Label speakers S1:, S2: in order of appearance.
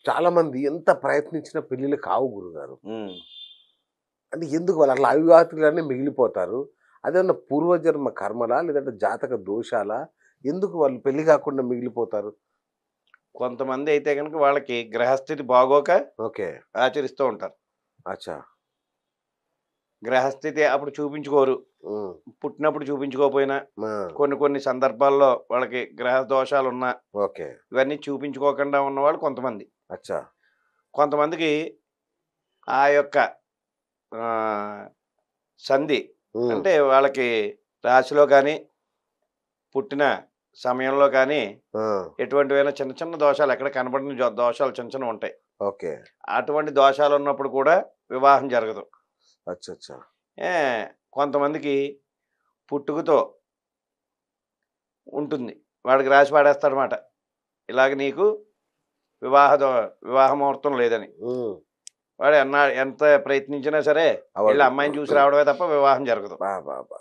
S1: చాలా మంది ఎంత ప్రయత్నించినా పెళ్ళిళ్ళు కావు గురుగారు.
S2: ఉమ్.
S1: అంటే ఎందుకు వాళ్ళు అట్లా అవివాహితులనే మిగిలిపోతారు? అదేమన్నా పూర్వజన్మ కర్మలా? లేదంటే జాతక దోషాలా? ఎందుకు వాళ్ళు పెళ్లి కాకుండా మిగిలిపోతారు?
S2: కొంతమంది అయితే కనుక వాళ్ళకి గ్రహస్థితి బాగోక
S1: ఓకే.
S2: ఆచరిస్తూ ఉంటారు.
S1: అచ్చా!
S2: గ్రహస్థితి అప్పుడు చూపించుకోరు.
S1: హ్మ్.
S2: పుట్టినప్పుడు చూపించుకోకపోయినా
S1: ఆ!
S2: కొన్ని కొన్ని సందర్భాల్లో వాళ్ళకి గ్రహ దోషాలున్నా
S1: ఓకే.
S2: ఇవన్నీ చూపించుకోకుండా ఉన్నవాళ్ళు కొంతమంది.
S1: అచ్చా!
S2: కొంతమందికి ఆ యొక్క ఆహ్, సంధి
S1: హ్మ్.
S2: అంటే వాళ్ళకి రాశిలో గానీ, పుట్టిన సమయంలో కానీ
S1: ఆ!
S2: ఎటువంటివైనా చిన్న చిన్న దోషాలు ఎక్కడ కనబడని దోషాలు చిన్న చిన్నవుంటాయి.
S1: ఓకే.
S2: అటువంటి దోషాలున్నప్పుడు కూడా వివాహం జరగదు.
S1: అచ్చచ్చా!
S2: ఏ కొంతమందికి పుట్టుకతో ఉంటుంది. వాడికి రాసి పాడేస్తాడనమాట. ఇలాగ నీకు వివాహ దో వివాహ ముహూర్తం లేదని.
S1: హ్మ్.
S2: వాడు ఎంత ప్రయత్నించినా సరే ఎళ్లి
S1: అవ్వదు.
S2: అమ్మాయిని చూసి రావడమే తప్ప వివాహం జరగదు.
S1: బా! బా! బా!